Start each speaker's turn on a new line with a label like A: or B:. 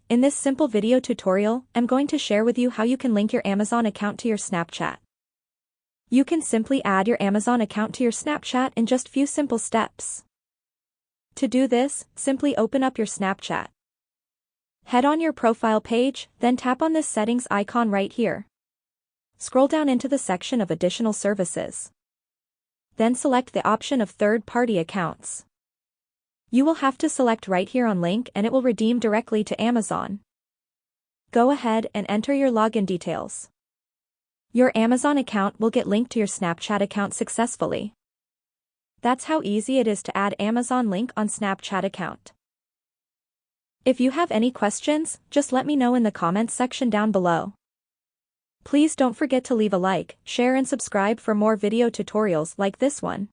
A: In this simple video tutorial, I'm going to share with you how you can link your Amazon account to your Snapchat. You can simply add your Amazon account to your Snapchat in just few simple steps. To do this, simply open up your Snapchat. Head on your profile page, then tap on this settings icon right here. Scroll down into the section of additional services. Then select the option of third-party accounts. You will have to select right here on link and it will redeem directly to Amazon. Go ahead and enter your login details. Your Amazon account will get linked to your Snapchat account successfully. That's how easy it is to add Amazon link on Snapchat account. If you have any questions, just let me know in the comments section down below. Please don't forget to leave a like, share and subscribe for more video tutorials like this one.